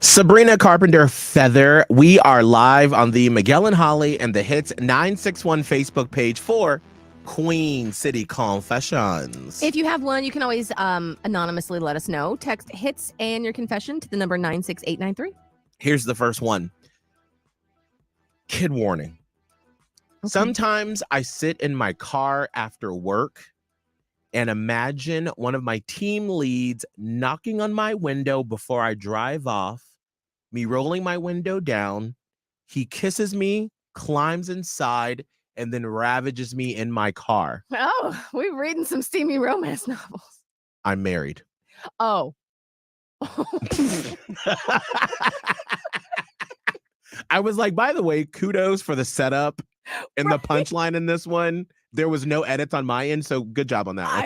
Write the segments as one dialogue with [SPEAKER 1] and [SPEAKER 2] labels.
[SPEAKER 1] Sabrina Carpenter Feather, we are live on the Miguel and Holly and the Hits 961 Facebook page for Queen City Confessions.
[SPEAKER 2] If you have one, you can always anonymously let us know. Text hits and your confession to the number 96893.
[SPEAKER 1] Here's the first one. Kid warning.
[SPEAKER 2] Okay.
[SPEAKER 1] Sometimes I sit in my car after work and imagine one of my team leads knocking on my window before I drive off, me rolling my window down. He kisses me, climbs inside, and then ravages me in my car.
[SPEAKER 2] Oh, we're reading some steamy romance novels.
[SPEAKER 1] I'm married.
[SPEAKER 2] Oh.
[SPEAKER 1] I was like, by the way, kudos for the setup and the punchline in this one. There was no edits on my end, so good job on that one.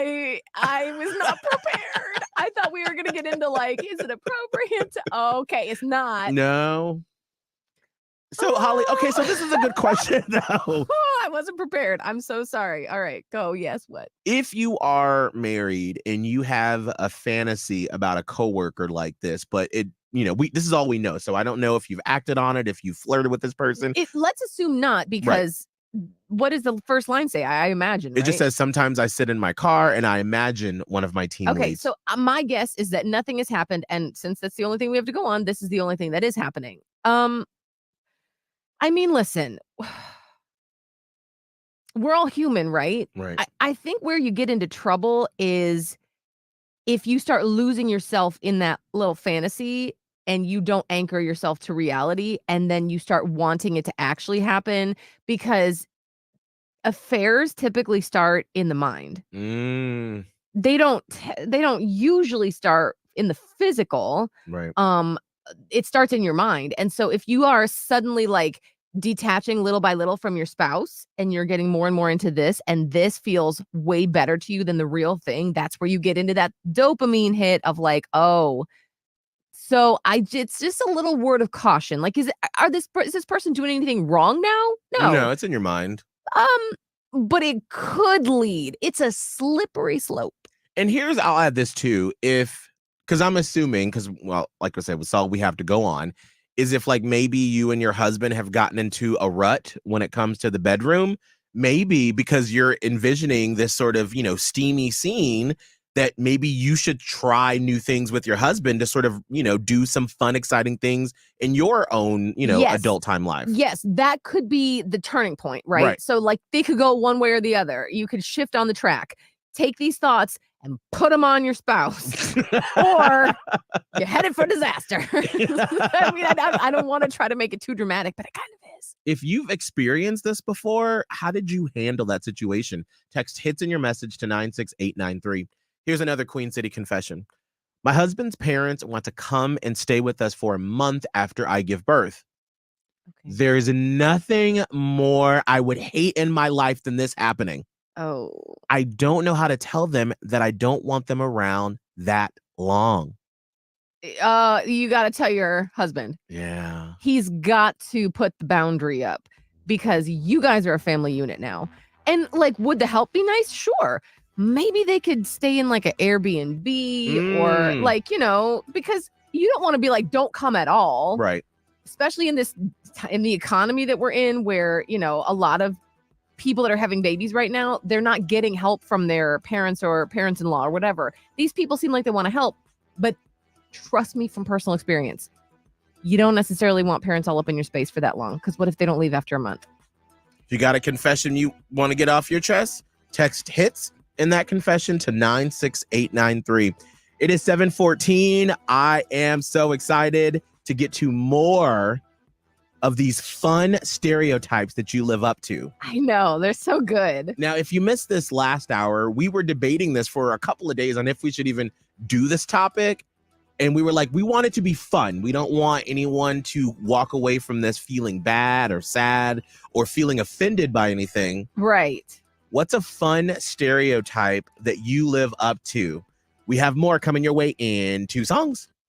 [SPEAKER 2] I was not prepared. I thought we were going to get into like, is it appropriate? Okay, it's not.
[SPEAKER 1] No. So, Holly, okay, so this is a good question, though.
[SPEAKER 2] Oh, I wasn't prepared. I'm so sorry. All right, go. Yes, what?
[SPEAKER 1] If you are married and you have a fantasy about a coworker like this, but this is all we know. So I don't know if you've acted on it, if you flirted with this person.
[SPEAKER 2] Let's assume not, because what does the first line say? I imagine,
[SPEAKER 1] It just says, sometimes I sit in my car and I imagine one of my team leads.
[SPEAKER 2] Okay, so my guess is that nothing has happened. And since that's the only thing we have to go on, this is the only thing that is happening. I mean, listen, we're all human, right?
[SPEAKER 1] Right.
[SPEAKER 2] I think where you get into trouble is if you start losing yourself in that little fantasy and you don't anchor yourself to reality, and then you start wanting it to actually happen, because affairs typically start in the mind. They don't usually start in the physical.
[SPEAKER 1] Right.
[SPEAKER 2] It starts in your mind. And so if you are suddenly like detaching little by little from your spouse and you're getting more and more into this, and this feels way better to you than the real thing, that's where you get into that dopamine hit of like, oh, so it's just a little word of caution. Like, is this person doing anything wrong now?
[SPEAKER 1] No, it's in your mind.
[SPEAKER 2] But it could lead. It's a slippery slope.
[SPEAKER 1] And I'll add this too. Because I'm assuming, well, like I said, with Saul, we have to go on, is if like maybe you and your husband have gotten into a rut when it comes to the bedroom, maybe because you're envisioning this sort of, steamy scene, that maybe you should try new things with your husband to sort of, do some fun, exciting things in your own,
[SPEAKER 2] Yes.
[SPEAKER 1] adult time life.
[SPEAKER 2] Yes, that could be the turning point, right? So like they could go one way or the other. You could shift on the track, take these thoughts and put them on your spouse, or you're headed for disaster. I mean, I don't want to try to make it too dramatic, but it kind of is.
[SPEAKER 1] If you've experienced this before, how did you handle that situation? Text hits in your message to 96893. Here's another Queen City confession. My husband's parents want to come and stay with us for a month after I give birth. Okay. There's nothing more I would hate in my life than this happening.
[SPEAKER 2] Oh.
[SPEAKER 1] I don't know how to tell them that I don't want them around that long.
[SPEAKER 2] You got to tell your husband.
[SPEAKER 1] Yeah.
[SPEAKER 2] He's got to put the boundary up, because you guys are a family unit now. And like, would the help be nice? Sure. Maybe they could stay in like an Airbnb or like, because you don't want to be like, don't come at all.
[SPEAKER 1] Right.
[SPEAKER 2] Especially in the economy that we're in, where, a lot of people that are having babies right now, they're not getting help from their parents or parents-in-law or whatever. These people seem like they want to help, but trust me from personal experience, you don't necessarily want parents all up in your space for that long, because what if they don't leave after a month?
[SPEAKER 1] If you got a confession you want to get off your chest, text hits in that confession to 96893. It is 7:14. I am so excited to get to more of these fun stereotypes that you live up to.
[SPEAKER 2] I know, they're so good.
[SPEAKER 1] Now, if you missed this last hour, we were debating this for a couple of days on if we should even do this topic. And we were like, we want it to be fun. We don't want anyone to walk away from this feeling bad or sad or feeling offended by anything.
[SPEAKER 2] Right.
[SPEAKER 1] What's a fun stereotype that you live up to? We have more coming your way in 2 songs.